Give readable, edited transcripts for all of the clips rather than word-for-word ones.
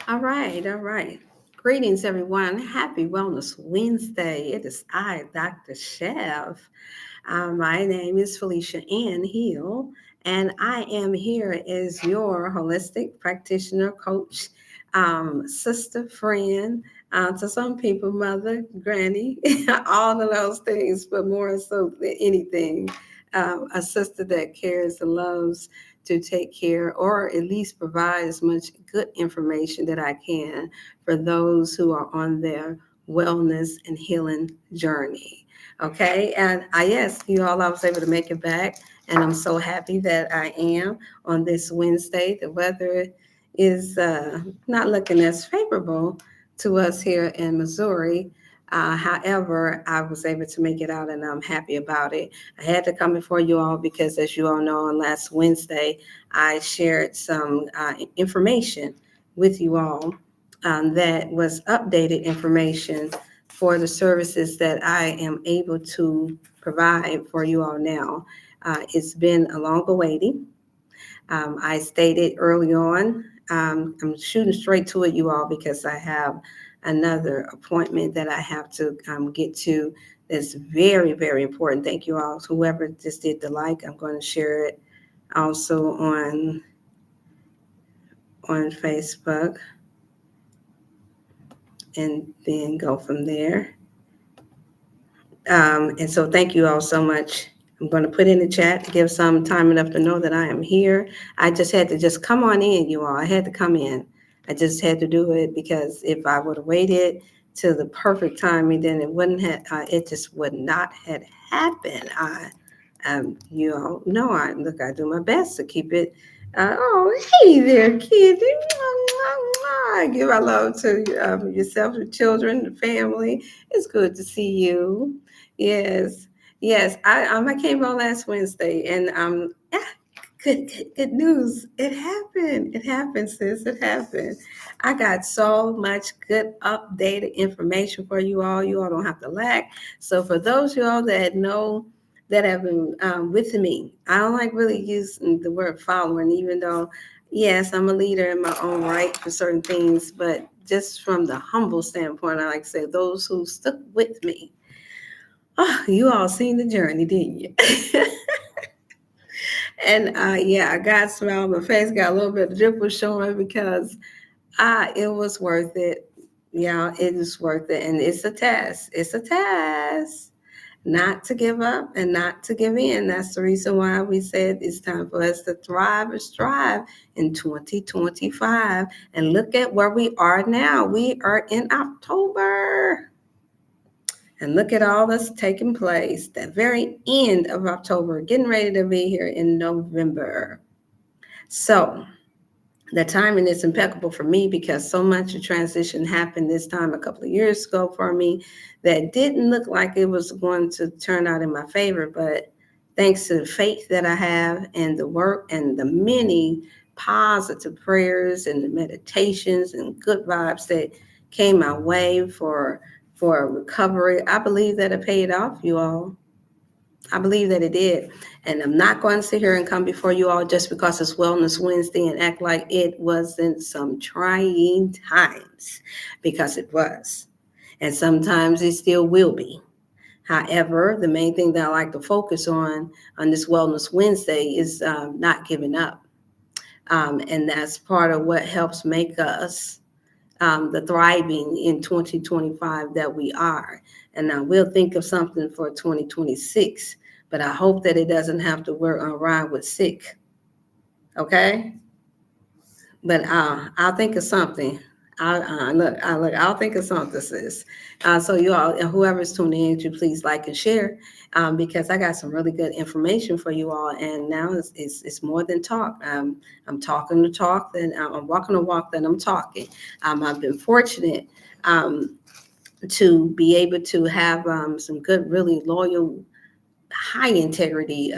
All right, all right. Greetings, everyone. Happy Wellness Wednesday. It is I, Dr. Chef. My name is Felicia Ann Hill, and I am here as your holistic practitioner, coach, sister, friend, to some people, mother, granny, all of those things, but more so than anything, a sister that cares and loves to take care or at least provide as much good information that I can for those who are on their wellness and healing journey. Okay, and yes, you all, I was able to make it back, and I'm so happy that I am on this Wednesday. The weather is not looking as favorable to us here in Missouri. However, I was able to make it out, and I'm happy about it. I had to come before you all because, as you all know, on last Wednesday, I shared some information with you all that was updated information for the services that I am able to provide for you all now. It's been a long awaiting. I stated early on, I'm shooting straight to it, you all, because I have another appointment that I have to get to that's very, very important. Thank you all. Whoever just did the like, I'm going to share it also on Facebook and then go from there. And so thank you all so much. I'm going to put in the chat to give some time enough to know that I am here. I just had to just come on in, you all. I had to come in. I just had to do it because if I would have waited till the perfect timing, then it wouldn't have. It just would not have happened. You all know I do my best to keep it. Oh, hey there, kid. Give our love to yourself, your children, the family. It's good to see you. Yes, yes. I came on last Wednesday, and good news. It happened. It happened, sis. It happened. I got so much good updated information for you all. You all don't have to lack. So for those of you all that know that have been with me, I don't like really using the word following, even though yes, I'm a leader in my own right for certain things, but just from the humble standpoint, I like to say those who stuck with me. Oh, you all seen the journey, didn't you? And yeah, I got a smile on my face, got a little bit of drip was showing because it was worth it. Yeah, it is worth it. And it's a test. It's a test. Not to give up and not to give in. That's the reason why we said it's time for us to thrive and strive in 2025. And look at where we are now. We are in October. And look at all that's taking place. The very end of October, getting ready to be here in November. So the timing is impeccable for me because so much of transition happened this time a couple of years ago for me that didn't look like it was going to turn out in my favor. But thanks to the faith that I have and the work and the many positive prayers and the meditations and good vibes that came my way for recovery, I believe that it paid off, you all. I believe that it did. And I'm not going to sit here and come before you all just because it's Wellness Wednesday and act like it wasn't some trying times, because it was. And sometimes it still will be. However, the main thing that I like to focus on this Wellness Wednesday is not giving up. And that's part of what helps make us the thriving in 2025 that we are. And now we'll think of something for 2026, but I hope that it doesn't have to rhyme with sick. Okay? But I'll think of something. I'll think of something, sis. So you all, and whoever's tuning in, to please like and share, because I got some really good information for you all. And now it's more than talk. I'm talking the talk, then I'm walking the walk, then I'm talking. I've been fortunate to be able to have some good, really loyal, high integrity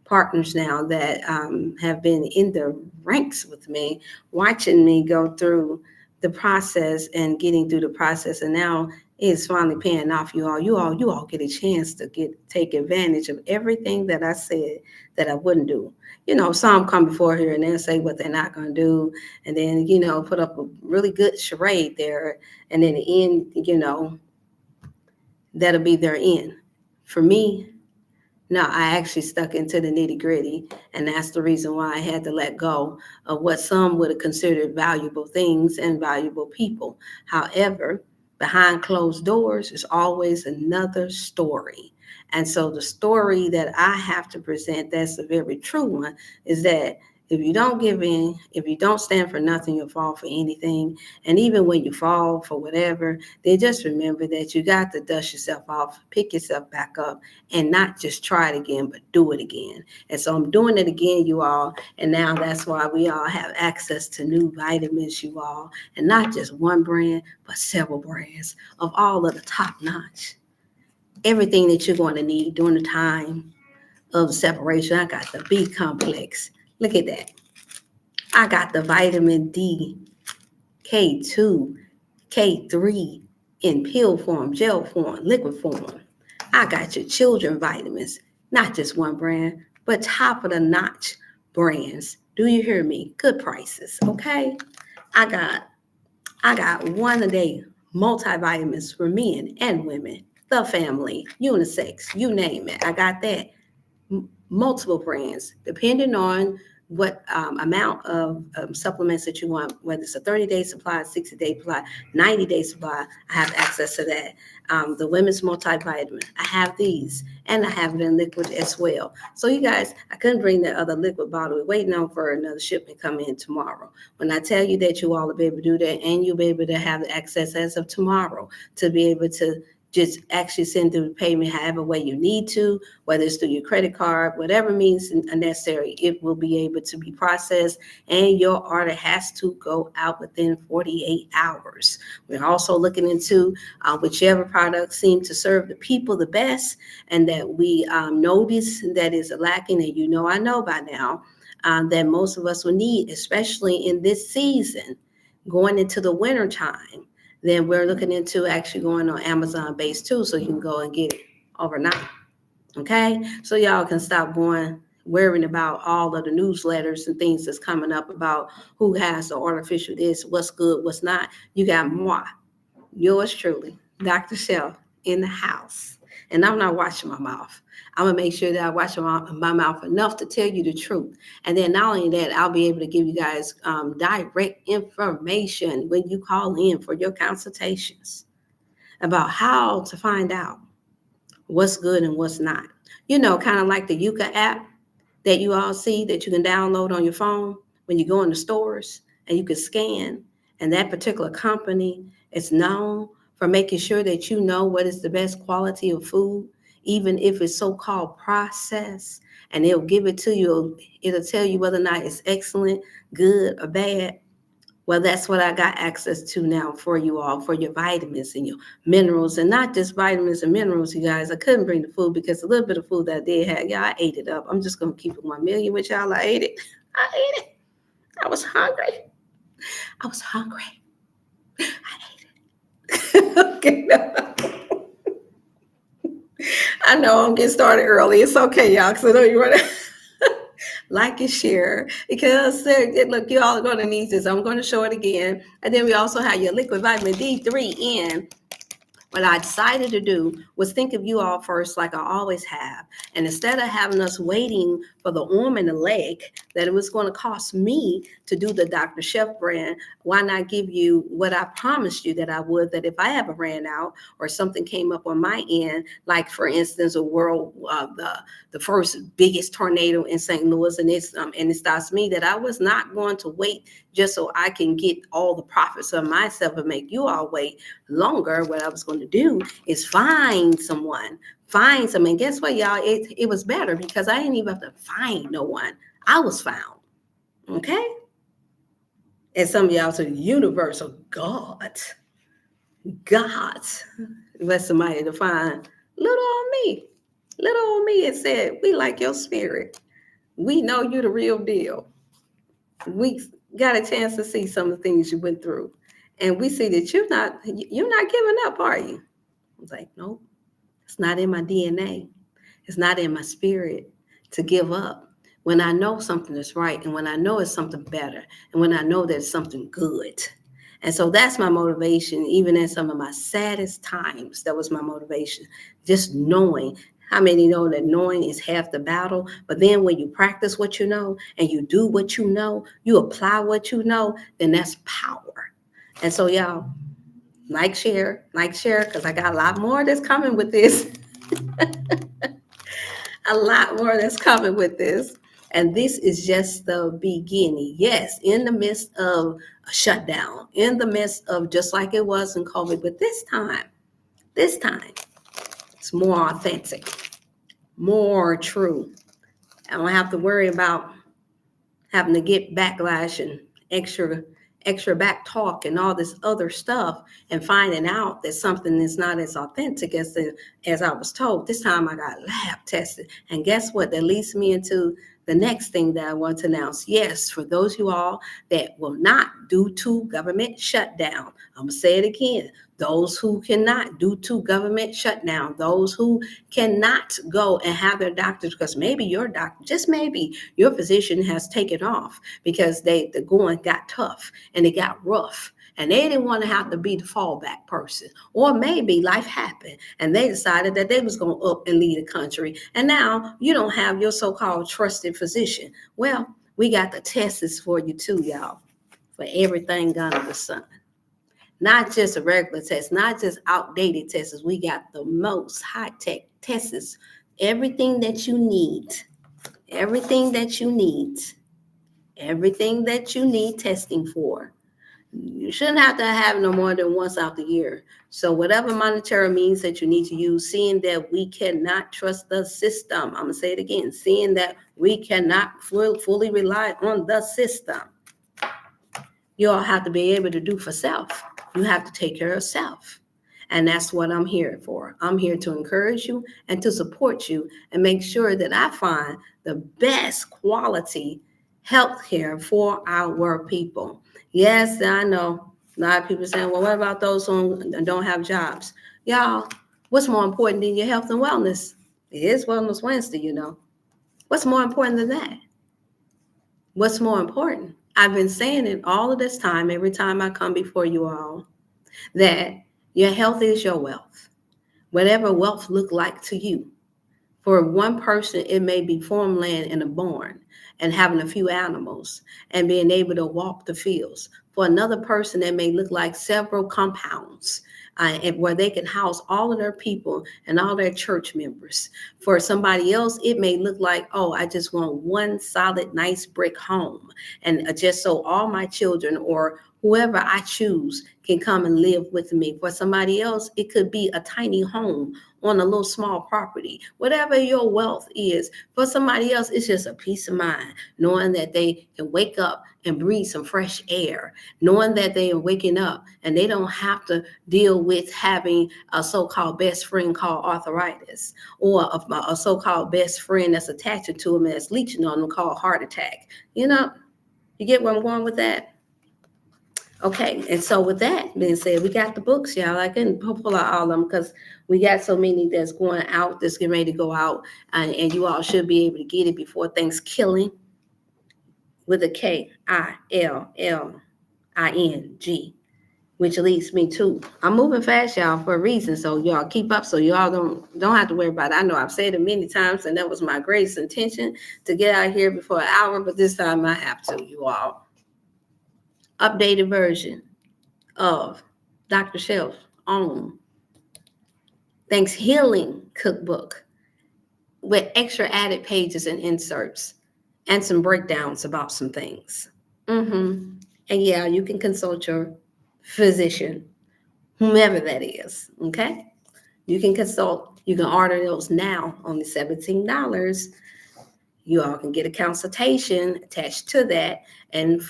partners now that have been in the ranks with me, watching me go through the process and getting through the process. And now It's finally paying off, you all. You all get a chance to take advantage of everything that I said that I wouldn't do. Some come before here and then say what they're not going to do, and then put up a really good charade there, and then the end, that'll be their end. For me, no, I actually stuck into the nitty gritty, and that's the reason why I had to let go of what some would have considered valuable things and valuable people. However, behind closed doors is always another story. And so the story that I have to present, that's a very true one, is that if you don't give in, if you don't stand for nothing, you'll fall for anything. And even when you fall for whatever, then just remember that you got to dust yourself off, pick yourself back up, and not just try it again, but do it again. And so I'm doing it again, you all. And now that's why we all have access to new vitamins, you all. And not just one brand, but several brands of all of the top notch. Everything that you're going to need during the time of separation. I got the B complex. Look at that. I got the vitamin D, K2, K3 in pill form, gel form, liquid form. I got your children vitamins, not just one brand, but top of the notch brands. Do you hear me? Good prices, okay? I got one a day multivitamins for men and women, the family, unisex, you name it. I got that. Multiple brands, depending on what amount of supplements that you want, whether it's a 30-day supply, 60-day supply, 90-day supply, I have access to that. The women's multivitamin, I have these, and I have it in liquid as well. So you guys, I couldn't bring that other liquid bottle. We're waiting on for another shipment come in tomorrow. When I tell you that you all will be able to do that, and you'll be able to have the access as of tomorrow to be able to just actually send through the payment however way you need to, whether it's through your credit card, whatever means necessary, it will be able to be processed, and your order has to go out within 48 hours. We're also looking into whichever product seems to serve the people the best, and that we notice that is lacking, and I know by now that most of us will need, especially in this season, going into the winter time. Then we're looking into actually going on Amazon base too, so you can go and get it overnight. Okay, so y'all can stop worrying about all of the newsletters and things that's coming up about who has the artificial this, what's good, what's not. You got moi, yours truly, Dr. Chef, in the house. And I'm not watching my mouth. I'm going to make sure that I watch my mouth enough to tell you the truth. And then not only that, I'll be able to give you guys direct information when you call in for your consultations about how to find out what's good and what's not. Kind of like the Yuka app that you all see that you can download on your phone when you go in the stores and you can scan. And that particular company is known for making sure that you know what is the best quality of food, even if it's so-called processed. And it'll give it to you. It'll tell you whether or not it's excellent, good, or bad. Well, that's what I got access to now for you all, for your vitamins and your minerals, and not just vitamins and minerals, you guys. I couldn't bring the food because a little bit of food that I did have, I ate it up. I'm just going to keep it 1 million with y'all. I ate it. I was hungry. I ate it. Okay. I know I'm getting started early. It's okay, y'all, because I know you want to like and share, because look, you all are going to need this. I'm going to show it again. And then we also have your liquid vitamin D3 in. What I decided to do was think of you all first, like I always have. And instead of having us waiting for the arm and the leg that it was going to cost me to do the Dr. Chef brand, why not give you what I promised you that I would, that if I ever ran out or something came up on my end, like for instance, the first biggest tornado in St. Louis, and it stops me, that I was not going to wait just so I can get all the profits of myself and make you all wait longer. What I was going to do is find someone. And guess what, y'all? It was better because I didn't even have to find no one. I was found. Okay? And some of y'all said, universal God. Let somebody to find little old me. Little old me, it said, we like your spirit. We know you the real deal. We got a chance to see some of the things you went through. And we see that you're not giving up, are you? I was like, nope, it's not in my DNA. It's not in my spirit to give up when I know something is right and when I know it's something better and when I know there's something good. And so that's my motivation, even in some of my saddest times. That was my motivation. Just knowing. How many know that knowing is half the battle? But then when you practice what you know and you do what you know, you apply what you know, then that's power. And so, y'all, like, share, because I got a lot more that's coming with this. A lot more that's coming with this. And this is just the beginning. Yes, in the midst of a shutdown, in the midst of just like it was in COVID, but this time, it's more authentic, more true. I don't have to worry about having to get backlash and extra back talk and all this other stuff and finding out that something is not as authentic as I was told. This time I got lab tested. And guess what? That leads me into the next thing that I want to announce. Yes, for those of you all that will not, due to government shutdown, I'm going to say it again. Those who cannot, due to government shutdown, those who cannot go and have their doctors, because maybe your doctor, just maybe your physician has taken off because the going got tough and it got rough. And they didn't want to have to be the fallback person. Or maybe life happened and they decided that they was going to up and lead the country. And now you don't have your so-called trusted physician. Well, we got the tests for you too, y'all, for everything under the sun. Not just a regular test, not just outdated tests. We got the most high-tech tests. Everything that you need, everything that you need, everything that you need testing for. You shouldn't have to have no more than once out the year. So whatever monetary means that you need to use, seeing that we cannot trust the system. I'm going to say it again, seeing that we cannot fully rely on the system. You all have to be able to do for self. You have to take care of self. And that's what I'm here for. I'm here to encourage you and to support you and make sure that I find the best quality health care for our people. Yes, I know a lot of people saying, well, what about those who don't have jobs? Y'all, what's more important than your health and wellness? It is Wellness Wednesday, you know. What's more important than that? What's more important? I've been saying it all of this time, every time I come before you all, that your health is your wealth. Whatever wealth look like to you. For one person, it may be farmland and a barn and having a few animals and being able to walk the fields. For another person, that may look like several compounds and where they can house all of their people and all their church members. For somebody else, it may look like, oh, I just want one solid, nice brick home. And just so all my children or whoever I choose can come and live with me. For somebody else, it could be a tiny home on a little small property. Whatever your wealth is, for somebody else, it's just a peace of mind, knowing that they can wake up and breathe some fresh air, knowing that they are waking up and they don't have to deal with having a so-called best friend called arthritis or a so-called best friend that's attaching to them and that's leeching on them called heart attack. You know, you get where I'm going with that? Okay, and so with that being said, we got the books, y'all. I couldn't pull out all of them because we got so many that's going out, that's getting ready to go out, and you all should be able to get it before Thanksgiving with a KILLING, which leads me to, I'm moving fast, y'all, for a reason, so y'all keep up so y'all don't have to worry about it. I know I've said it many times, and that was my greatest intention to get out here before an hour, but this time I have to, you all. Updated version of Dr. Chef's own Thanksgiving cookbook with extra added pages and inserts and some breakdowns about some things. And yeah, you can consult your physician, whomever that is, okay? You can consult, you can order those now, only $17. You all can get a consultation attached to that. And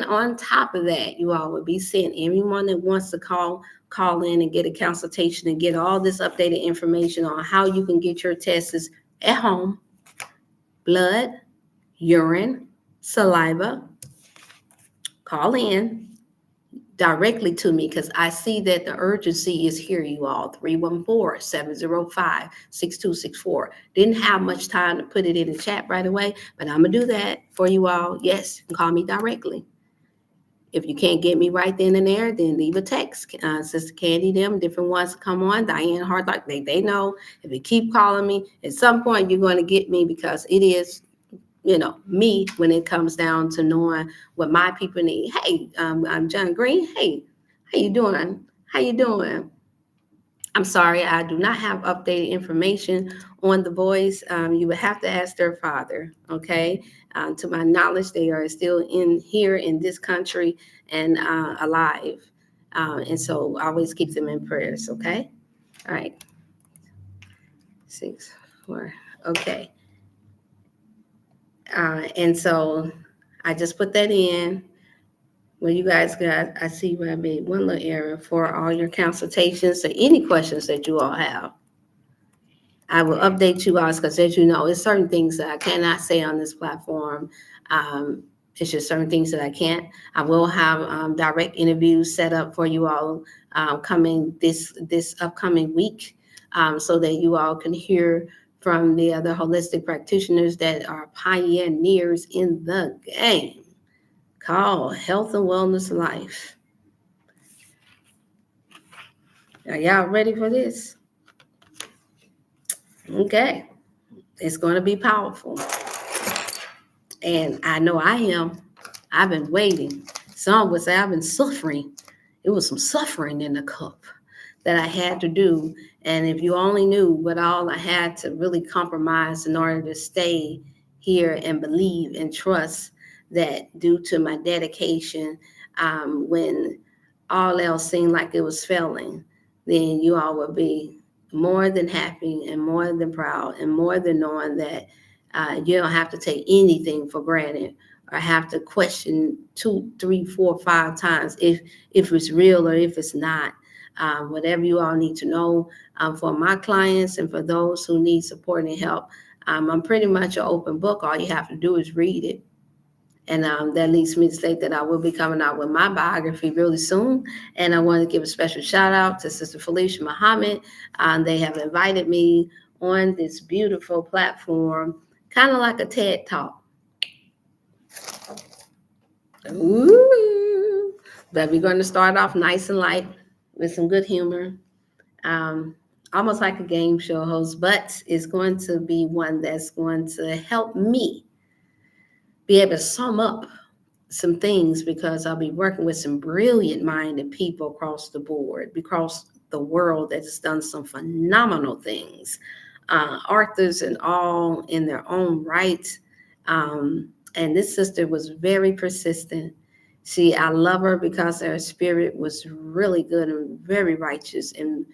on top of that, you all will be sent anyone that wants to call in and get a consultation and get all this updated information on how you can get your tests at home. Blood, urine, saliva. Call in. directly to me because I see that the urgency is here, you all. 314-705-6264. Didn't have much time to put it in the chat right away, but I'm going to do that for you all. Yes, you can call me directly. If you can't get me right then and there, then leave a text. Sister Candy, them, different ones come on. Diane Hardlock, they know. If you keep calling me, at some point you're going to get me because it is, me when it comes down to knowing what my people need. Hey, I'm John Green. Hey, how you doing? How you doing? I'm sorry, I do not have updated information on the boys. You would have to ask their father, okay? To my knowledge, they are still in here in this country and alive. And so always keep them in prayers, okay? All right. 6, 4, okay. And so I just put that in. Well, you guys got, I see where I made one little error for all your consultations or any questions that you all have. I will update you guys because, as you know, it's certain things that I cannot say on this platform. It's just certain things that I can't. I will have direct interviews set up for you all coming this upcoming week, so that you all can hear from the other holistic practitioners that are pioneers in the game called Health and Wellness Life. Are y'all ready for this? Okay. It's going to be powerful. And I know I am. I've been waiting. Some would say I've been suffering. It was some suffering in the cup that I had to do. And if you only knew what all I had to really compromise in order to stay here and believe and trust that due to my dedication, when all else seemed like it was failing, then you all would be more than happy and more than proud and more than knowing that you don't have to take anything for granted or have to question 2, 3, 4, 5 times if it's real or if it's not. Whatever you all need to know, for my clients and for those who need support and help, I'm pretty much an open book. All you have to do is read it. And that leads me to state that I will be coming out with my biography really soon. And I want to give a special shout out to Sister Felicia Muhammad. They have invited me on this beautiful platform, kind of like a TED Talk. Ooh. But we're going to start off nice and light with some good humor. Almost like a game show host, but it's going to be one that's going to help me be able to sum up some things because I'll be working with some brilliant minded people across the board, across the world that has done some phenomenal things. Authors and all in their own right. And this sister was very persistent. I love her because her spirit was really good and very righteous and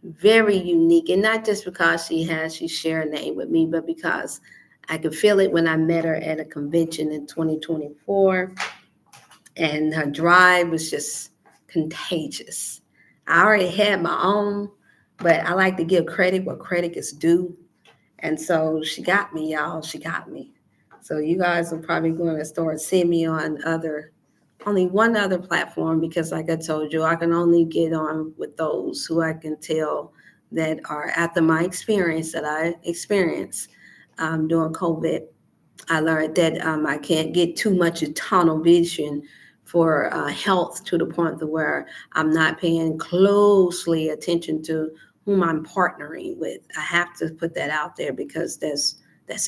very unique. And not just because she shared a name with me, but because I could feel it when I met her at a convention in 2024. And her drive was just contagious. I already had my own, but I like to give credit where credit is due. And so she got me, y'all. She got me. So you guys are probably going to start seeing me on only one other platform because, like I told you, I can only get on with those who I can tell that are after my experience that I experienced during COVID. I learned that I can't get too much tunnel vision for health to the point to where I'm not paying closely attention to whom I'm partnering with. I have to put that out there because that's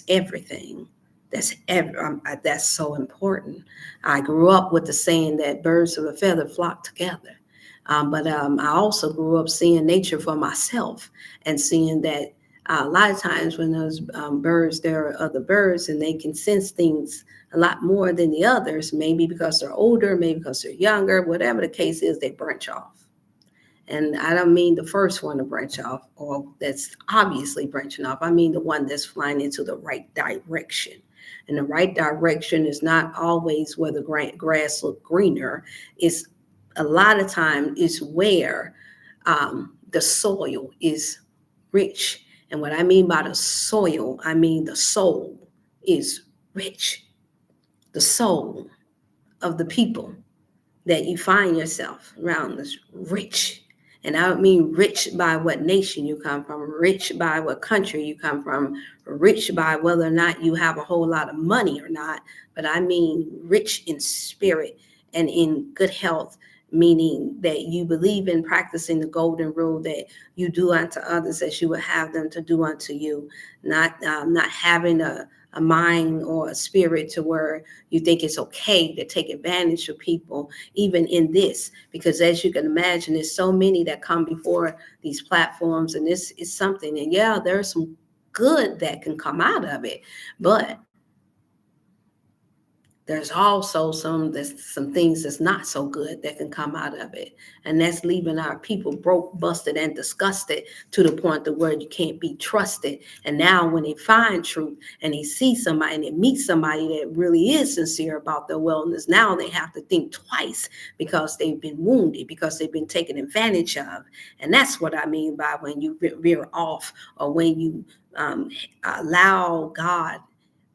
everything. That's so important. I grew up with the saying that birds of a feather flock together. But I also grew up seeing nature for myself and seeing that a lot of times when those birds, there are other birds and they can sense things a lot more than the others, maybe because they're older, maybe because they're younger, whatever the case is, they branch off. And I don't mean the first one to branch off or that's obviously branching off. I mean the one that's flying into the right direction. And the right direction is not always where the grass looks greener. It's a lot of time is where the soil is rich. And what I mean by the soil, I mean the soul is rich. The soul of the people that you find yourself around this rich. And I don't mean rich by what nation you come from, rich by what country you come from, rich by whether or not you have a whole lot of money or not, but I mean rich in spirit and in good health, meaning that you believe in practicing the golden rule that you do unto others as you would have them to do unto you, not having a mind or a spirit to where you think it's okay to take advantage of people, even in this, because as you can imagine, there's so many that come before these platforms, and this is something, and yeah, there's some good that can come out of it, but there's also some things that's not so good that can come out of it, and that's leaving our people broke, busted, and disgusted to the point to where you can't be trusted. And now when they find truth and they see somebody and they meet somebody that really is sincere about their wellness, now they have to think twice because they've been wounded, because they've been taken advantage of. And that's what I mean by when you veer off, or when you allow God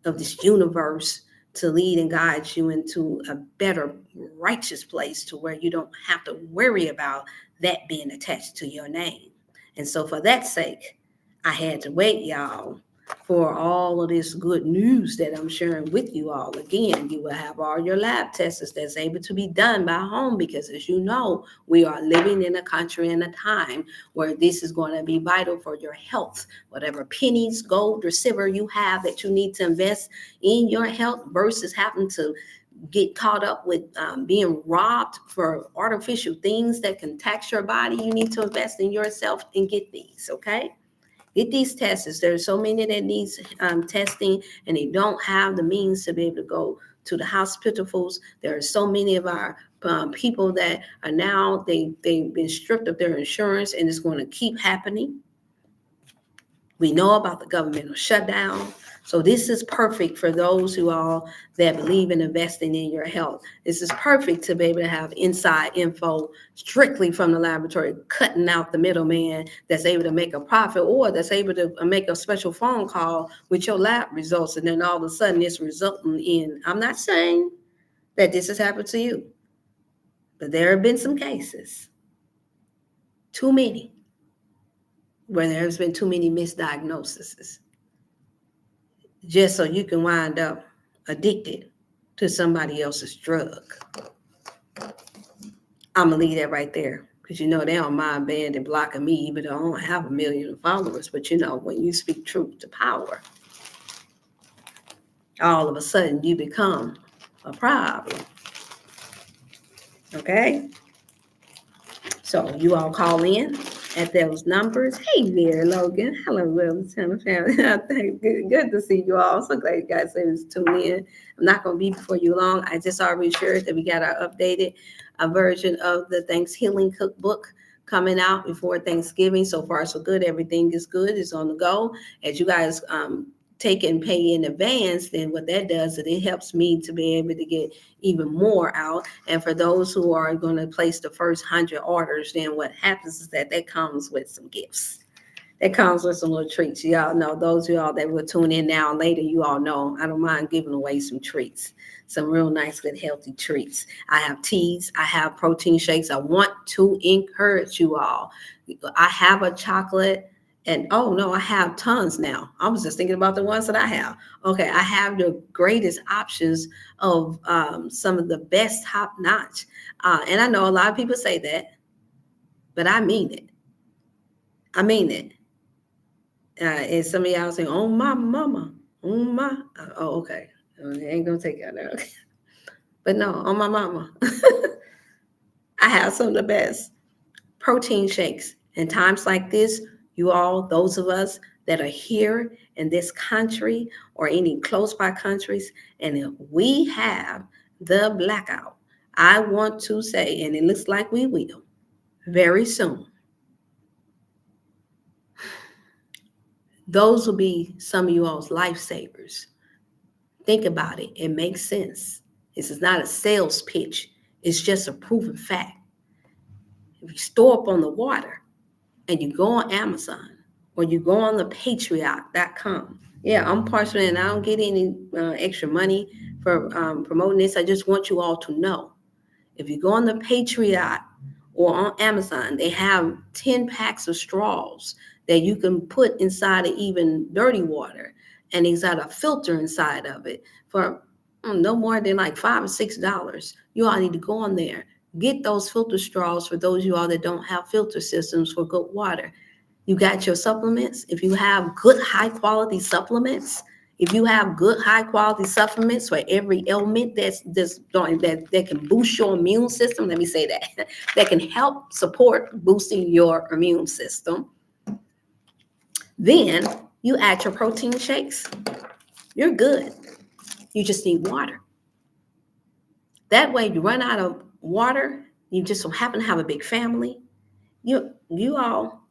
of this universe to lead and guide you into a better, righteous place to where you don't have to worry about that being attached to your name. And so, for that sake, I had to wait, y'all, for all of this good news that I'm sharing with you all. Again, you will have all your lab tests that's able to be done by home, because as you know, we are living in a country and a time where this is going to be vital for your health. Whatever pennies, gold, or silver you have that you need to invest in your health versus having to get caught up with being robbed for artificial things that can tax your body, you need to invest in yourself and get these, okay? Get these tests. There's so many that needs testing, and they don't have the means to be able to go to the hospitals. There are so many of our people that are now, they've been stripped of their insurance, and it's going to keep happening. We know about the governmental shutdown. So this is perfect for those who all that believe in investing in your health. This is perfect to be able to have inside info strictly from the laboratory, cutting out the middleman that's able to make a profit, or that's able to make a special phone call with your lab results. And then all of a sudden it's resulting in, I'm not saying that this has happened to you, but there have been some cases, too many, where there's been too many misdiagnoses, just so you can wind up addicted to somebody else's drug. I'm going to leave that right there, because you know they don't mind banning and blocking me, even though I don't have 1 million followers. But you know, when you speak truth to power, all of a sudden you become a problem. Okay? So you all call in at those numbers. Hey there, Logan. Hello, Littleton family. Good to see you all. So glad you guys able to tune in. I'm not going to be before you long. I just already shared that we got our updated version of the Thanksgiving cookbook coming out before Thanksgiving. So far, so good. Everything is good. It's on the go. As you guys take and pay in advance, then what that does is it helps me to be able to get even more out. And for those who are going to place the first 100 orders, then what happens is that comes with some gifts. That comes with some little treats. Y'all know, those of y'all that will tune in now and later, you all know I don't mind giving away some treats, some real nice, good, healthy treats. I have teas. I have protein shakes. I want to encourage you all. I have a chocolate. And oh no, I have tons now. I was just thinking about the ones that I have. Okay, I have the greatest options of some of the best top notch. And I know a lot of people say that, but I mean it. I mean it. And some of y'all say, "Oh my mama, oh my." Oh, okay. I ain't gonna take that out. But no, on my mama. I have some of the best protein shakes. In times like this, you all, those of us that are here in this country or any close by countries, and if we have the blackout, I want to say, and it looks like we will very soon, those will be some of you all's lifesavers. Think about it. It makes sense. This is not a sales pitch. It's just a proven fact. If you store up on the water and you go on Amazon or you go on the patriot.com, yeah, I'm partial and I don't get any extra money for promoting this. I just want you all to know If you go on the Patriot or on Amazon, they have 10 packs of straws that you can put inside of even dirty water, and it's got a filter inside of it for no more than like $5 or $6. You all need to go on there, get those filter straws for those of you all that don't have filter systems for good water. You got your supplements. If you have good high quality supplements, if you have good high quality supplements for every ailment that can boost your immune system, let me say that, that can help support boosting your immune system, then you add your protein shakes. You're good. You just need water. That way, you run out of water. You just so happen to have a big family. You all,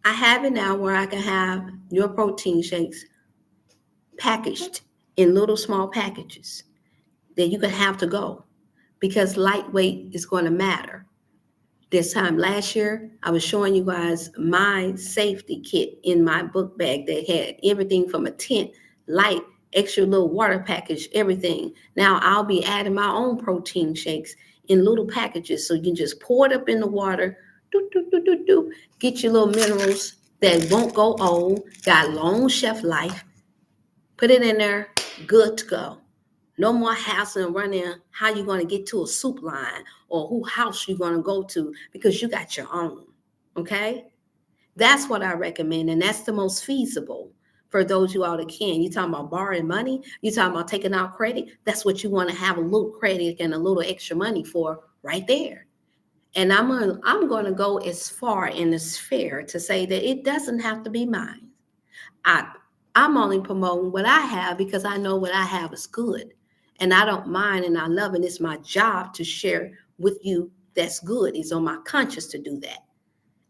I have it now where I can have your protein shakes packaged in little small packages that you can have to go, because lightweight is going to matter. This time last year, I was showing you guys my safety kit in my book bag that had everything from a tent, light, extra little water package, everything. Now I'll be adding my own protein shakes in little packages, so you can just pour it up in the water, get your little minerals that won't go old, got long shelf life, put it in there, good to go. No more hassling running how you're going to get to a soup line or who house you're going to go to, because you got your own. Okay? That's what I recommend, and that's the most feasible for those you all that can. You talking about borrowing money? You talking about taking out credit? That's what you want to have a little credit and a little extra money for right there. And I'm going to go as far and as fair to say that it doesn't have to be mine. I'm only promoting what I have because I know what I have is good. And I don't mind, and I love it. It's my job to share with you that's good. It's on my conscience to do that.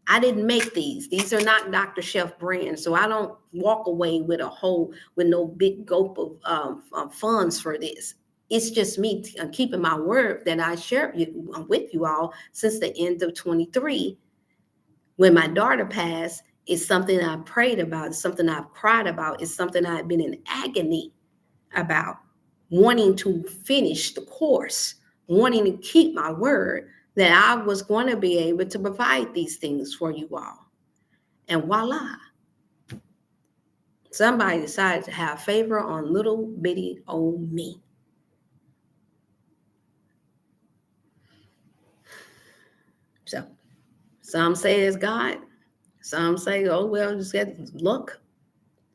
I didn't make these. These are not Dr.Chef brands. So I don't walk away with no big gulp of funds for this. It's just me keeping my word that I shared with you all since the end of 23. When my daughter passed, it's something I prayed about. It's something I've cried about. It's something I've been in agony about, wanting to finish the course, wanting to keep my word that I was going to be able to provide these things for you all. And voila, somebody decided to have favor on little bitty old me. So some say it's God. Some say, oh, well, just get luck.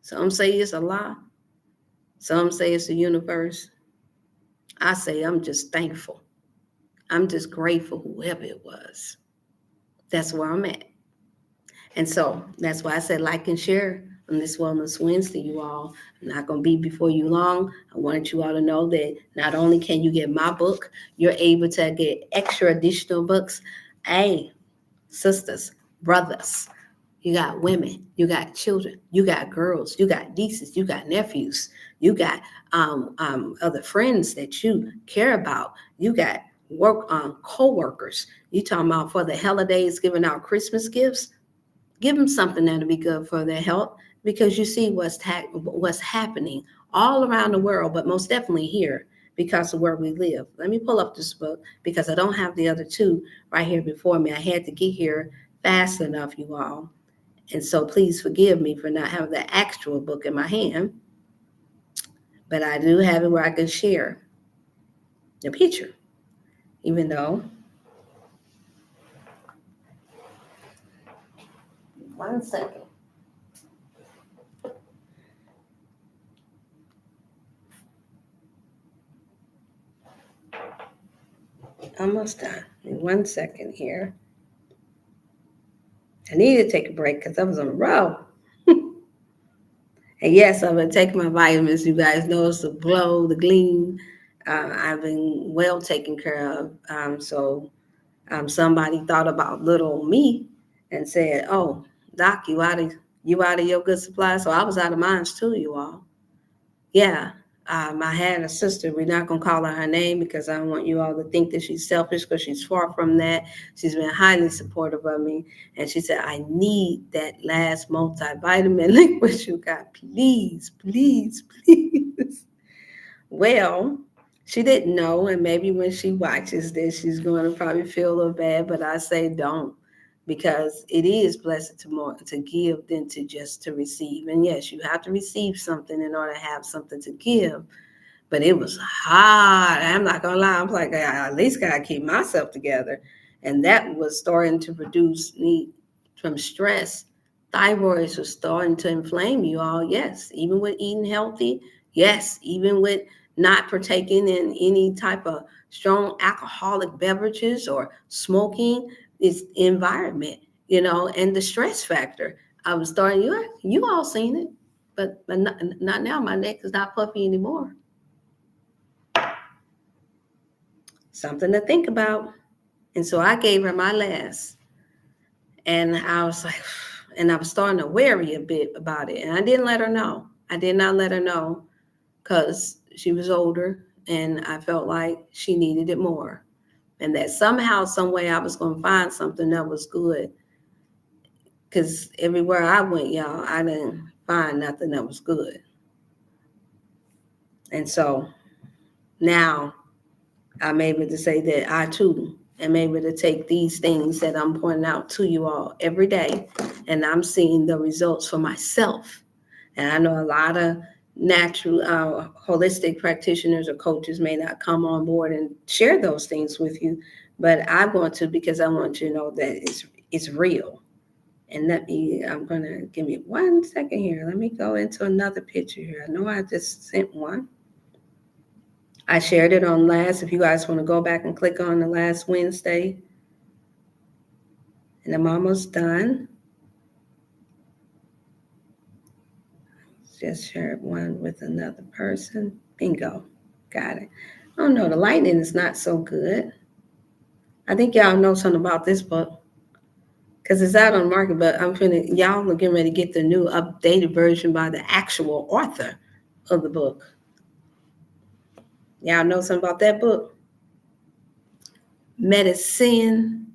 Some say it's Allah. Some say it's the universe. I say I'm just thankful. I'm just grateful, whoever it was. That's where I'm at. And so that's why I said like and share on this Wellness Wednesday, you all. I'm not going to be before you long. I wanted you all to know that not only can you get my book, you're able to get extra additional books. Hey, sisters, brothers, you got women, you got children, you got girls, you got nieces, you got nephews, you got other friends that you care about, you got co-workers. You talking about for the holidays giving out Christmas gifts? Give them something that'll be good for their health, because you see what's happening all around the world, but most definitely here because of where we live. Let me pull up this book because I don't have the other two right here before me. I had to get here fast enough, you all. And so please forgive me for not having the actual book in my hand, but I do have it where I can share the picture, even though. One second. Almost done. In 1 second here. I need to take a break because I was on a roll. And yes, I've been taking my vitamins. You guys notice the glow, the gleam. I've been well taken care of. So somebody thought about little me and said, "Oh, Doc, you out of your good supply?" So I was out of mine too, you all. Yeah. I had a sister. We're not going to call her name because I don't want you all to think that she's selfish, because she's far from that. She's been highly supportive of me. And she said, I need that last multivitamin liquid you got. Please, please, please. Well, She didn't know, and maybe when she watches this, she's going to probably feel a little bad. But I say don't, because it is blessed to more to give than to just to receive. And yes, you have to receive something in order to have something to give. But it was hard. I'm not gonna lie. I'm like, I at least gotta keep myself together, and that was starting to produce me from stress. Thyroids was starting to inflame you all. Yes, even with eating healthy. Yes, even with not partaking in any type of strong alcoholic beverages or smoking. It's environment, and the stress factor. I was starting. You all seen it, but not now. My neck is not puffy anymore. Something to think about. And so I gave her my last. And I was like, and I was starting to worry a bit about it. And I didn't let her know. I did not let her know because she was older and I felt like she needed it more. And that somehow, some way I was going to find something that was good. Because everywhere I went, y'all, I didn't find nothing that was good. And so now I'm able to say that I too am able to take these things that I'm pointing out to you all every day, and I'm seeing the results for myself. And I know a lot of natural, holistic practitioners or coaches may not come on board and share those things with you, but I want to because I want you to know that it's real. And I'm gonna give me 1 second here. Let me go into another picture here. I know I just sent one. I shared it on last, if you guys want to go back and click on the last Wednesday. And I'm almost done. Just shared one with another person. Bingo. Got it. Oh no, the lighting is not so good. I think y'all know something about this book because it's out on the market, but y'all are getting ready to get the new updated version by the actual author of the book. Y'all know something about that book? Medicine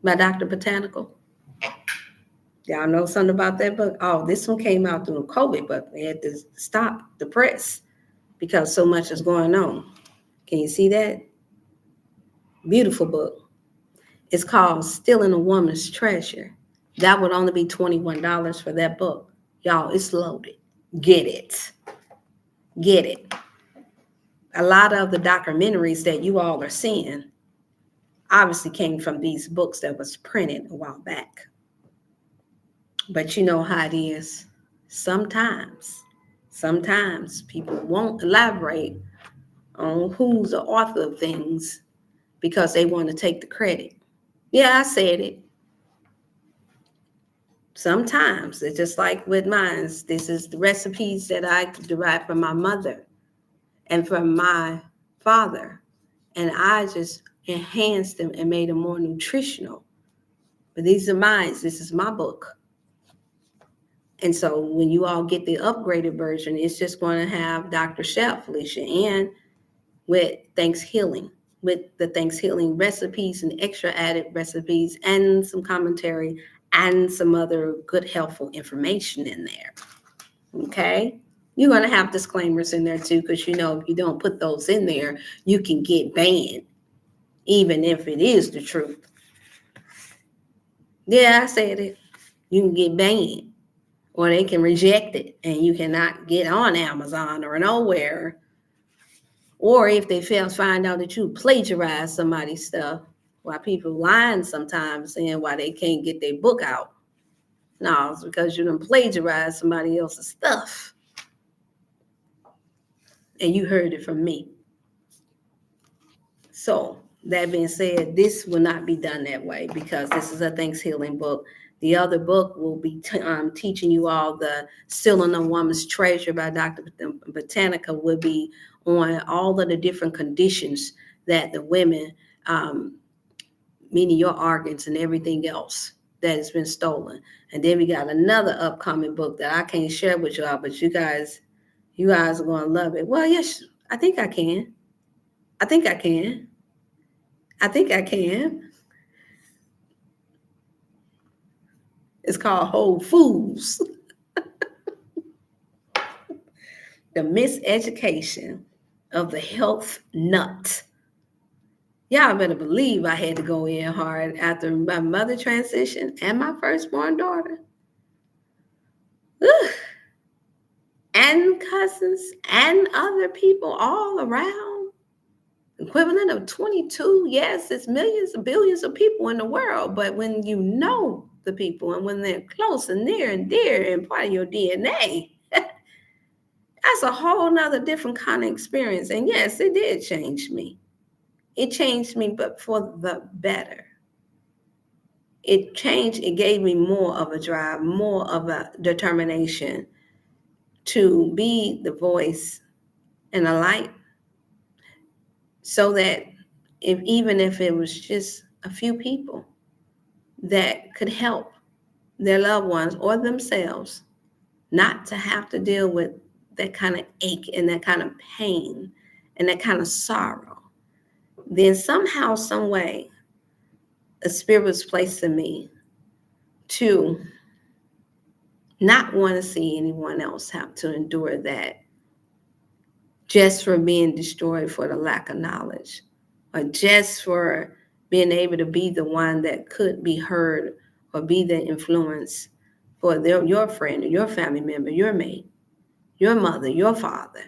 by Dr. Botanical. Y'all know something about that book? Oh, this one came out during COVID, but they had to stop the press because so much is going on. Can you see that? Beautiful book. It's called Stealing a Woman's Treasure. That would only be $21 for that book. Y'all, it's loaded. Get it. Get it. A lot of the documentaries that you all are seeing obviously came from these books that was printed a while back. But you know how it is. Sometimes people won't elaborate on who's the author of things because they want to take the credit. Yeah, I said it. Sometimes it's just like with mine. This is the recipes that I derived from my mother and from my father. And I just enhanced them and made them more nutritional. But these are mine. This is my book. And so when you all get the upgraded version, it's just going to have Dr. Chef, Felicia, and with Thanksgiving, with the Thanksgiving recipes and extra added recipes and some commentary and some other good, helpful information in there. Okay? You're going to have disclaimers in there too, because if you don't put those in there, you can get banned, even if it is the truth. Yeah, I said it. You can get banned, or they can reject it, and you cannot get on Amazon or nowhere. Or if they find out that you plagiarize somebody's stuff, why people lying sometimes saying why they can't get their book out. No, it's because you done plagiarize somebody else's stuff. And you heard it from me. So that being said, this will not be done that way because this is a Thanksgiving book. The other book will be teaching you all the Stealing a Woman's Treasure by Dr. Botanica will be on all of the different conditions that the women, meaning your organs and everything else that has been stolen. And then we got another upcoming book that I can't share with y'all, but you guys are going to love it. Well, yes, I think I can. I think I can. It's called Whole Foods. The Miseducation of the health nut. Y'all better believe I had to go in hard after my mother transition and my firstborn daughter. Ugh. And cousins and other people all around. Equivalent of 22. Yes, it's millions, billions of people in the world. But when you know the people and when they're close and near and dear and part of your DNA, that's a whole nother different kind of experience. And yes, it did change me. It changed me, but for the better. It gave me more of a drive, more of a determination to be the voice and a light, so that even if it was just a few people that could help their loved ones or themselves not to have to deal with that kind of ache and that kind of pain and that kind of sorrow, then somehow, some way, a spirit was placed in me to not want to see anyone else have to endure that just for being destroyed for the lack of knowledge, or just for being able to be the one that could be heard or be the influence for your friend or your family member, your mate, your mother, your father.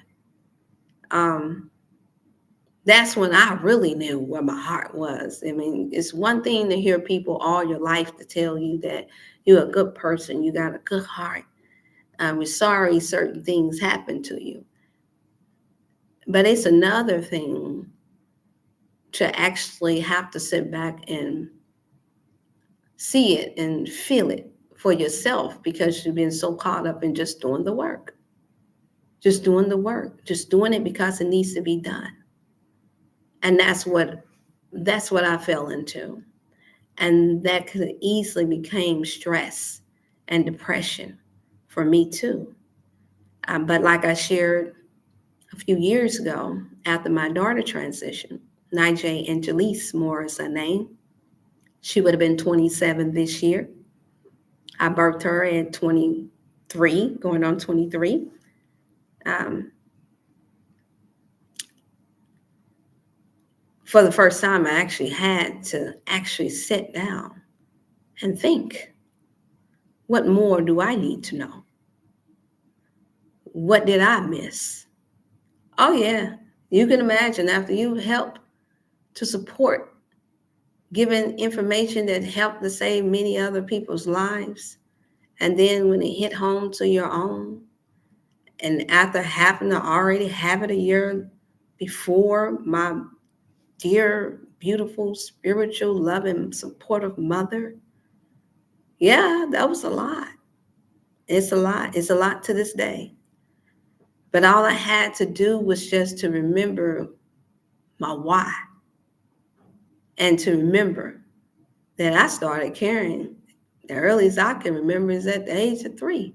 That's when I really knew where my heart was. I mean, it's one thing to hear people all your life to tell you that you're a good person, you got a good heart. We're sorry certain things happened to you. But it's another thing to actually have to sit back and see it and feel it for yourself, because you've been so caught up in just doing the work, just doing the work, just doing it because it needs to be done. And that's what I fell into. And that could easily become stress and depression for me too. But like I shared a few years ago, after my daughter transitioned, Nijay Angelise Moore is her name. She would have been 27 this year. I birthed her at 23, going on 23. Um, for the first time, I actually had to actually sit down and think, what more do I need to know? What did I miss? Oh, yeah. You can imagine, after you help to support, giving information that helped to save many other people's lives, and then when it hit home to your own, and after having to already have it a year before, my dear, beautiful, spiritual, loving, supportive mother, yeah, that was a lot. It's a lot. It's a lot to this day. But all I had to do was just to remember my why, and to remember that I started caring. The earliest I can remember is at the age of 3,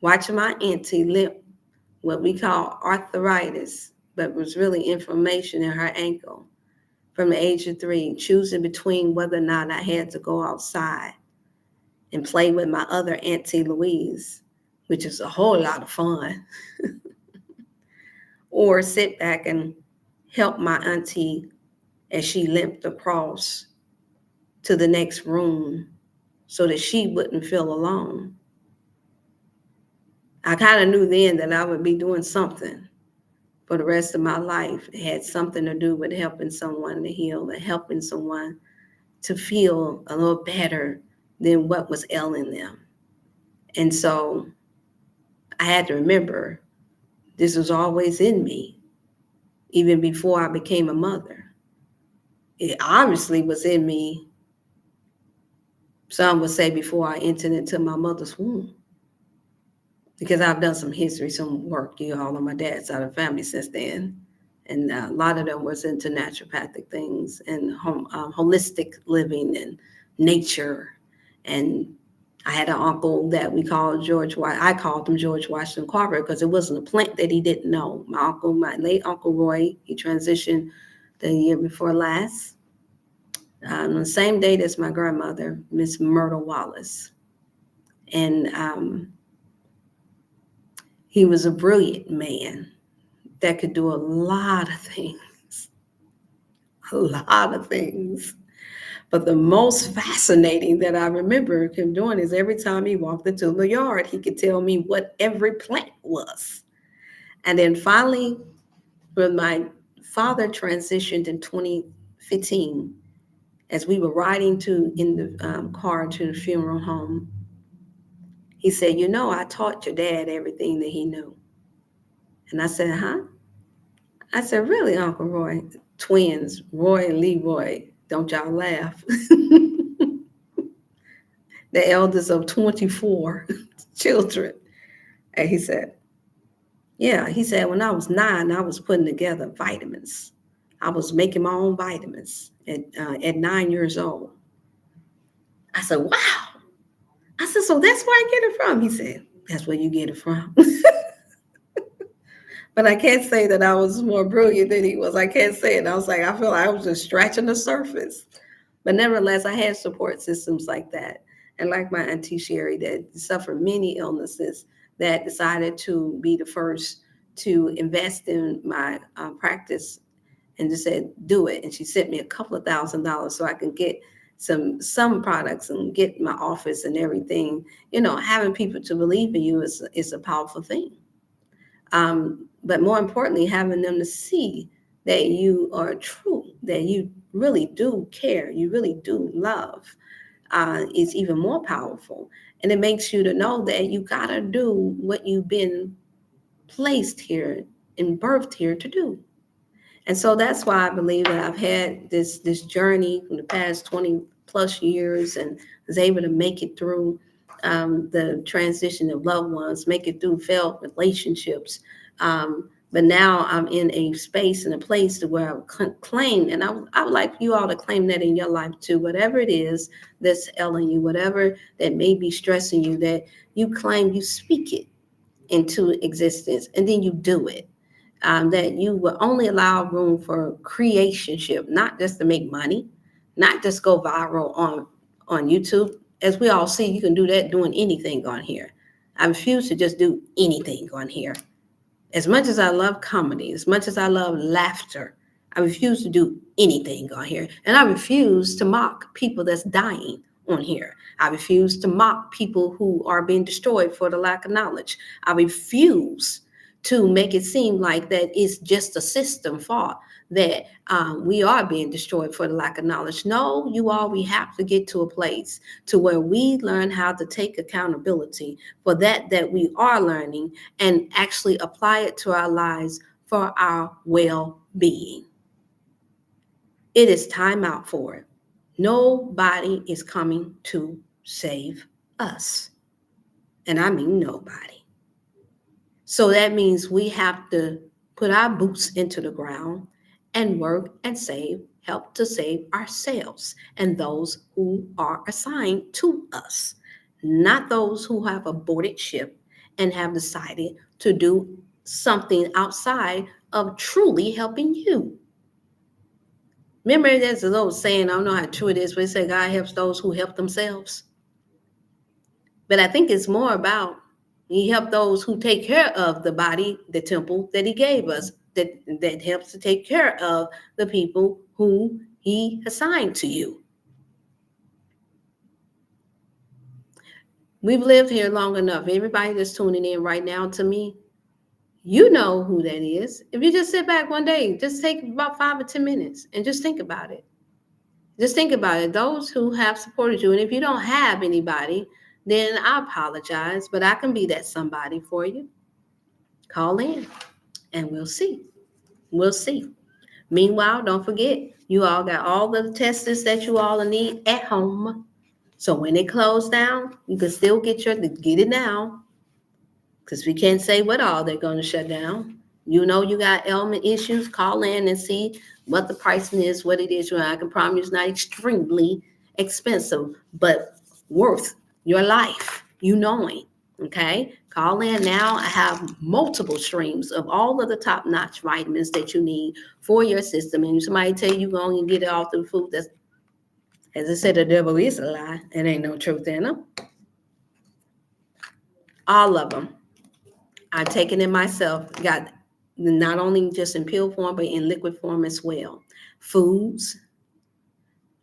watching my auntie limp, what we call arthritis, but was really inflammation in her ankle, from the age of 3, choosing between whether or not I had to go outside and play with my other Auntie Louise, which is a whole lot of fun, or sit back and help my auntie as she limped across to the next room so that she wouldn't feel alone. I kind of knew then that I would be doing something for the rest of my life. It had something to do with helping someone to heal and helping someone to feel a little better than what was ailing them. And so I had to remember this was always in me, even before I became a mother. It obviously was in me, some would say, before I entered into my mother's womb, because I've done some history, some work, all on my dad's side of the family since then. And a lot of them was into naturopathic things and holistic living and nature. And I had an uncle that we called I called him George Washington Carver, because it wasn't a plant that he didn't know. My late Uncle Roy, he transitioned the year before last, on the same date as my grandmother, Miss Myrtle Wallace. And he was a brilliant man, that could do a lot of things, a lot of things. But the most fascinating that I remember him doing is every time he walked into the yard, he could tell me what every plant was. And then finally, when my father transitioned in 2015, as we were riding to in the car to the funeral home, he said, "You know, I taught your dad everything that he knew." And I said, "Huh?" I said, "Really, Uncle Roy? Twins, Roy and Leroy. Don't y'all laugh." The eldest of 24 children. And he said, "Yeah." He said, "When I was 9, I was putting together vitamins. I was making my own vitamins at 9 years old." I said, "Wow." I said, "So that's where I get it from." He said, "That's where you get it from." But I can't say that I was more brilliant than he was. I can't say it. I was like, I feel like I was just scratching the surface. But nevertheless, I had support systems like that. And like my Auntie Sherry that suffered many illnesses that decided to be the first to invest in my practice and just said, do it. And she sent me a couple of $1,000 so I can get some products and get my office and everything. You know, having people to believe in you is a powerful thing. But more importantly, having them to see that you are true, that you really do care, you really do love, is even more powerful. And it makes you to know that you got to do what you've been placed here and birthed here to do. And so that's why I believe that I've had this journey from the past 20 plus years and was able to make it through the transition of loved ones, make it through failed relationships. But now I'm in a space and a place to where I claim, and I would like you all to claim that in your life too, whatever it is that's ailing you, whatever that may be stressing you, that you claim, you speak it into existence, and then you do it. That you will only allow room for creationship, not just to make money, not just go viral on YouTube. As we all see, you can do that doing anything on here. I refuse to just do anything on here. As much as I love comedy, as much as I love laughter, I refuse to do anything on here. And I refuse to mock people that's dying on here. I refuse to mock people who are being destroyed for the lack of knowledge. I refuse to make it seem like that it's just a system fault that we are being destroyed for the lack of knowledge. No, you all, we have to get to a place to where we learn how to take accountability for that we are learning and actually apply it to our lives for our well-being. It is time out for it. Nobody is coming to save us. And I mean nobody. So that means we have to put our boots into the ground and work and help to save ourselves and those who are assigned to us, not those who have aborted ship and have decided to do something outside of truly helping you. Remember, there's a little saying, I don't know how true it is, but it says God helps those who help themselves. But I think it's more about he helped those who take care of the body, the temple that he gave us, that helps to take care of the people who he assigned to you. We've lived here long enough. Everybody that's tuning in right now to me, you know who that is. If you just sit back one day, just take about 5 or 10 minutes and just think about it. Just think about it. Those who have supported you. And if you don't have anybody, then I apologize, but I can be that somebody for you. Call in and we'll see. We'll see. Meanwhile, don't forget, you all got all the tests that you all need at home. So when it closed down, you can still get it now. Because we can't say what all they're going to shut down. You know you got ailment issues, call in and see what the pricing is, what it is. I can promise it's not extremely expensive, but worth your life, you knowing. Okay, call in now. I have multiple streams of all of the top-notch vitamins that you need for your system. And somebody tell you go and get it all through food, that's, as I said, the devil is a lie. It ain't no truth in them. All of them. I've taken it myself, got not only just in pill form, but in liquid form as well. Foods,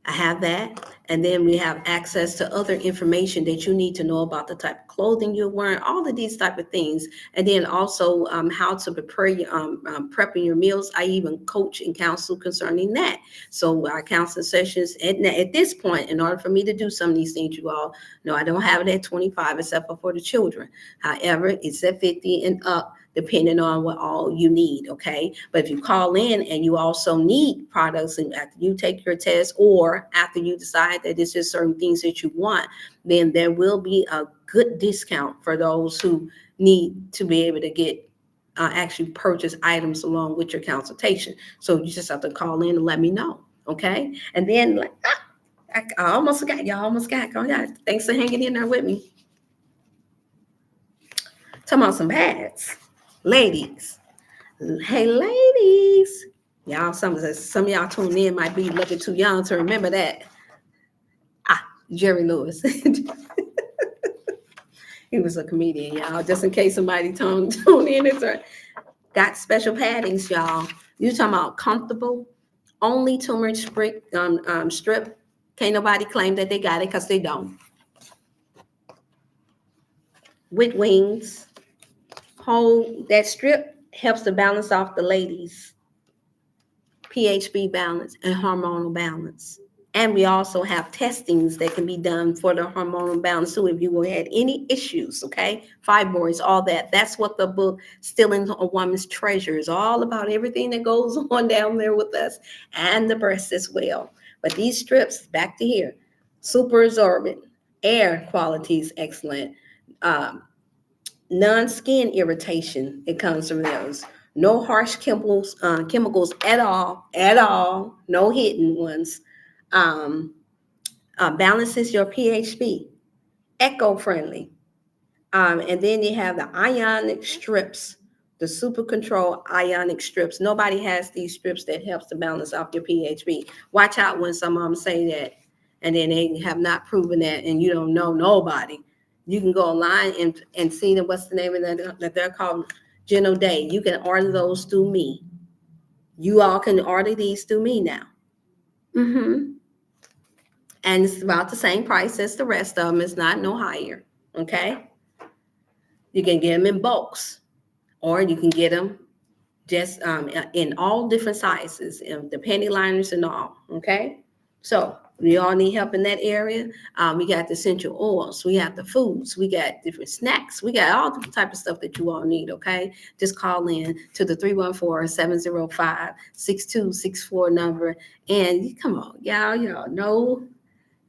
I have that. And then we have access to other information that you need to know about the type of clothing you're wearing, all of these type of things. And then also how to prepare prepping your meals. I even coach and counsel concerning that. So our counseling sessions at this point, in order for me to do some of these things, you all know I don't have it at 25 except for the children. However, it's at 50 and up, depending on what all you need, okay? But if you call in and you also need products, and after you take your test or after you decide that it's just certain things that you want, then there will be a good discount for those who need to be able to get actually purchase items along with your consultation. So you just have to call in and let me know, okay? And then like, I almost forgot, y'all almost got, oh yeah, thanks for hanging in there with me. Talking about some pads. Ladies, hey ladies, y'all, some of y'all tuning in might be looking too young to remember that. Jerry Lewis. He was a comedian, y'all. Just in case somebody tune in, it's got special paddings, y'all. You talking about comfortable, only turmeric strip. Can't nobody claim that they got it because they don't. With wings, hold that strip helps to balance off the ladies' PHB balance and hormonal balance. And we also have testings that can be done for the hormonal balance too if you had any issues, okay? Fibroids, all that. That's what the book Stealing a Woman's Treasure is all about, everything that goes on down there with us and the breasts as well. But these strips, back to here, super absorbent, air quality is excellent. Non-skin irritation, it comes from those. No harsh chemicals at all, no hidden ones. Um, balances your pHB, eco-friendly. And then you have the ionic strips, the super control ionic strips. Nobody has these strips that helps to balance off your pHB. Watch out when some of them say that, and then they have not proven that, and you don't know nobody. You can go online and see them. What's the name of that? They're called Geno Day. You can order those through me. You all can order these through me now. Mm-hmm. And it's about the same price as the rest of them. It's not no higher. Okay. You can get them in bulks, or you can get them just in all different sizes, the panty liners and all. Okay. So we all need help in that area. We got the essential oils. We have the foods. We got different snacks. We got all the type of stuff that you all need, okay? Just call in to the 314-705-6264 number. And come on, y'all know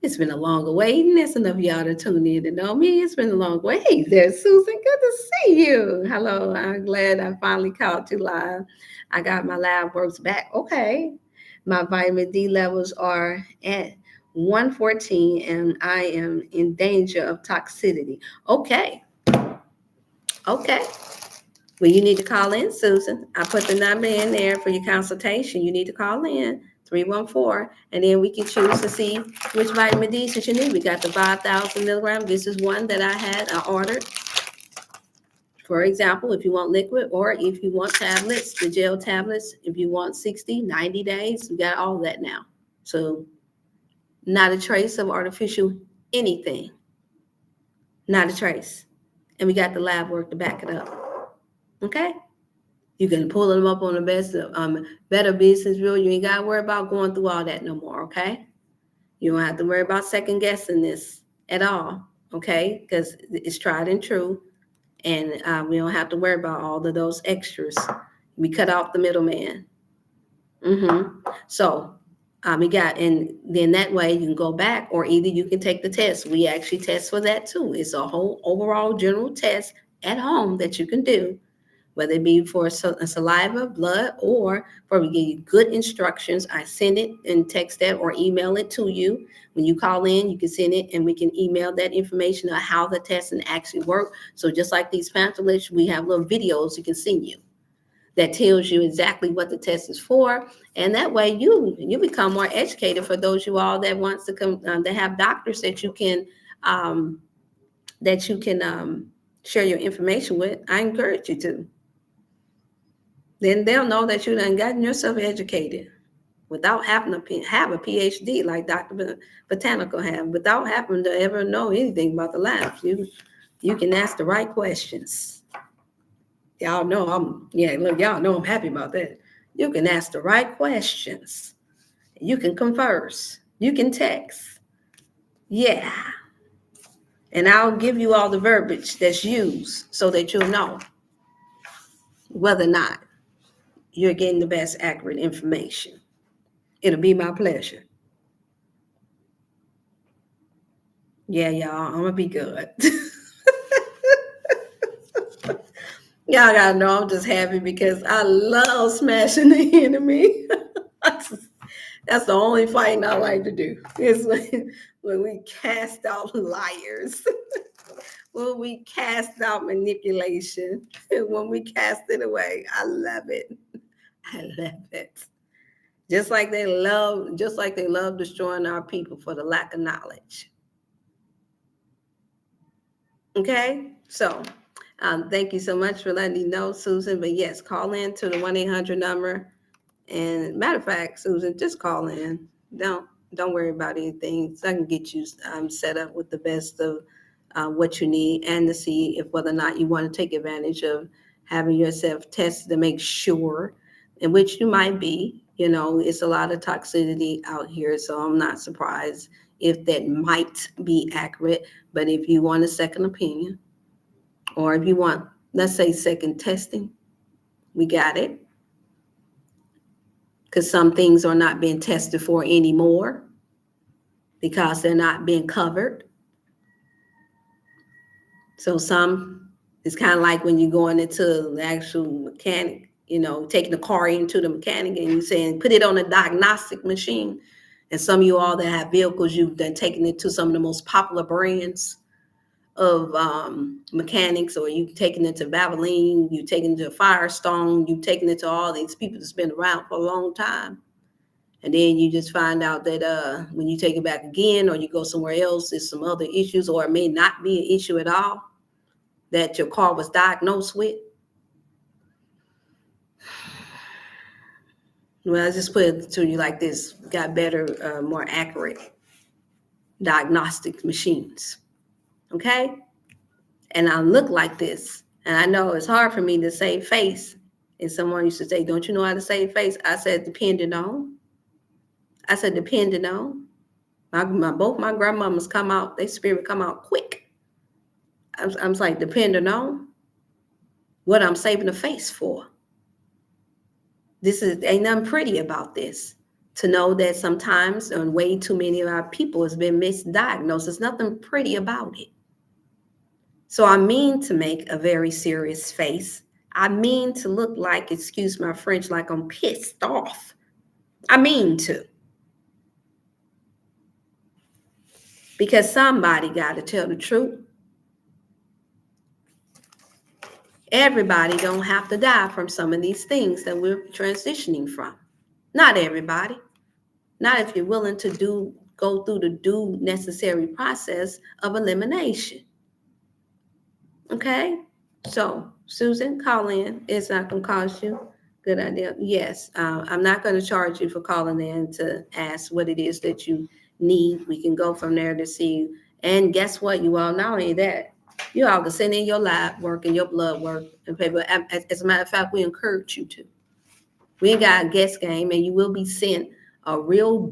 it's been a long wait, and that's enough of y'all to tune in to know me. It's been a long wait. There's Susan. Good to see you. Hello. I'm glad I finally caught you live. I got my lab works back. Okay. My vitamin D levels are at 114, and I am in danger of toxicity. Okay. Okay. Well, you need to call in, Susan. I put the number in there for your consultation. You need to call in 314, and then we can choose to see which vitamin D that you need. We got the 5,000 milligram. This is one that I ordered. For example, if you want liquid or if you want tablets, the gel tablets, if you want 60, 90 days, we got all that now. So not a trace of artificial anything. Not a trace. And we got the lab work to back it up. Okay? You can pull them up on the Better Business Bureau. You ain't got to worry about going through all that no more, okay? You don't have to worry about second guessing this at all, okay? Because it's tried and true, and we don't have to worry about all of those extras. We cut off the middleman. So we got, and then that way you can go back, or either you can take the test. We actually test for that too. It's a whole overall general test at home that you can do, whether it be for saliva, blood, or for we give you good instructions. I send it and text that or email it to you. When you call in, you can send it and we can email that information of how the testing actually work. So just like these pamphlets, we have little videos you can send you that tells you exactly what the test is for. And that way you become more educated for those you all that wants to come, that have doctors that you can share your information with. I encourage you to. Then they'll know that you done gotten yourself educated without having to have a PhD like Dr. Botanical have, without having to ever know anything about the labs. You can ask the right questions. Y'all know y'all know I'm happy about that. You can ask the right questions. You can converse. You can text. Yeah. And I'll give you all the verbiage that's used so that you'll know whether or not you're getting the best accurate information. It'll be my pleasure. Yeah, y'all, I'm gonna be good. Y'all gotta know I'm just happy because I love smashing the enemy. That's the only fighting I like to do. Is when we cast out liars, when we cast out manipulation, when we cast it away. I love it. I love it. Just like they love destroying our people for the lack of knowledge. Okay, so thank you so much for letting me know, Susan. But yes, call in to the 1-800 number. And matter of fact, Susan, just call in. Don't worry about anything. So I can get you set up with the best of what you need, and to see if whether or not you want to take advantage of having yourself tested to make sure, in which you might be. You know, it's a lot of toxicity out here, so I'm not surprised if that might be accurate. But if you want a second opinion, or if you want, let's say, second testing, we got it. Because some things are not being tested for anymore because they're not being covered. So some, it's kind of like when you're going into the actual mechanic, you know, taking the car into the mechanic and you saying, put it on a diagnostic machine. And some of you all that have vehicles, you've done taken it to some of the most popular brands of mechanics, or you've taken it to Valvoline, you've taken it to Firestone, you've taken it to all these people that's been around for a long time. And then you just find out that when you take it back again, or you go somewhere else, there's some other issues, or it may not be an issue at all that your car was diagnosed with. Well, I just put it to you like this: got better, more accurate diagnostic machines. Okay? And I look like this. And I know it's hard for me to save face. And someone used to say, don't you know how to save face? I said, depending on. Both my grandmamas come out, their spirit come out quick. I'm like, depending on what I'm saving the face for. Ain't nothing pretty about this. To know that sometimes, and way too many of our people has been misdiagnosed. There's nothing pretty about it. So I mean to make a very serious face. I mean to look like, excuse my French, like I'm pissed off. I mean to. Because somebody got to tell the truth. Everybody don't have to die from some of these things that we're transitioning from. Not everybody. Not if you're willing to go through the due necessary process of elimination. Okay? So, Susan, call in. It's not going to cost you. Good idea. Yes, I'm not going to charge you for calling in to ask what it is that you need. We can go from there to see. And guess what? You all, not only that, you all can send in your lab work and your blood work and paper. As a matter of fact, we encourage you to. We ain't got a guess game, and you will be sent a real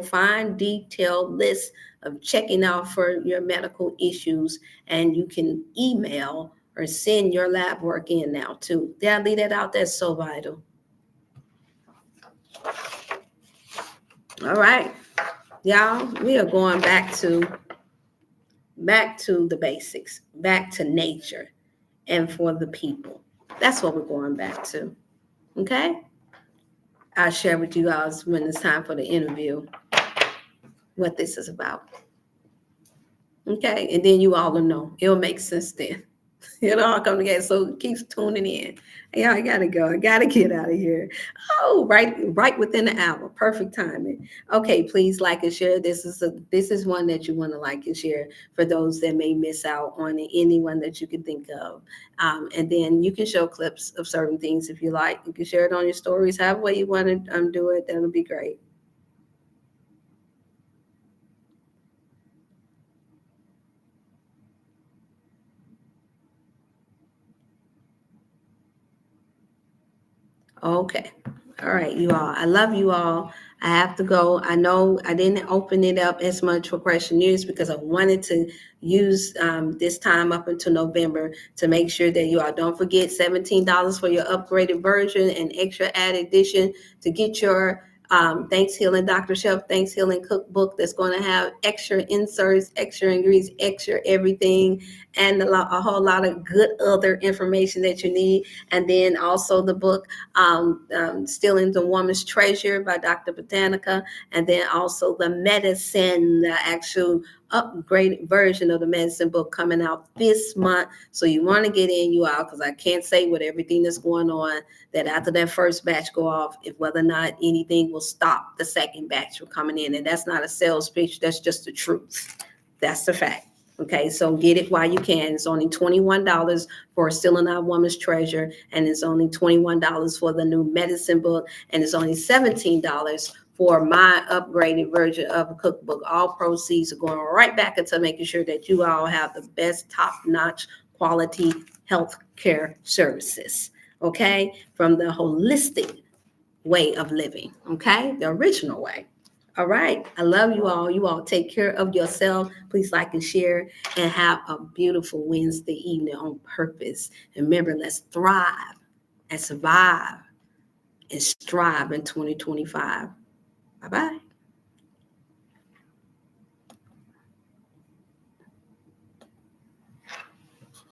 fine detailed list of checking out for your medical issues. And you can email or send your lab work in now too. Did I leave that out? That's so vital. All right, y'all, we are going back to the basics, back to nature and for the people. That's what we're going back to. Okay? I'll share with you guys when it's time for the interview what this is about. Okay? And then you all will know. It'll make sense then. It all come together. So it keeps tuning in. Yeah, I gotta go. I gotta get out of here. Oh, right within the hour. Perfect timing. Okay, please like and share. This is one that you want to like and share for those that may miss out on it, anyone that you can think of. And then you can show clips of certain things if you like. You can share it on your stories, however way you want to do it. That'll be great. Okay. All right, you all. I love you all. I have to go. I know I didn't open it up as much for question news because I wanted to use this time up until November to make sure that you all don't forget $17 for your upgraded version and extra add edition to get your Thanks Healing Dr. Chef Thanks Healing cookbook that's going to have extra inserts, extra ingredients, extra everything, and a whole lot of good other information that you need. And then also the book Stealing the Woman's Treasure by Dr. Botanica, and then also the medicine, the actual upgraded version of the medicine book coming out this month. So you want to get in, you all, because I can't say with everything that's going on that after that first batch go off, if whether or not anything will stop the second batch from coming in. And that's not a sales pitch, that's just the truth. That's the fact. Okay, so get it while you can. It's only $21 for Stealing Our Woman's Treasure, and it's only $21 for the new medicine book, and it's only $17 for my upgraded version of a cookbook. All proceeds are going right back into making sure that you all have the best top-notch quality health care services, okay, from the holistic way of living, okay, the original way. All right. I love you all. You all take care of yourself. Please like and share and have a beautiful Wednesday evening on purpose. And remember, let's thrive and survive and strive in 2025. Bye bye.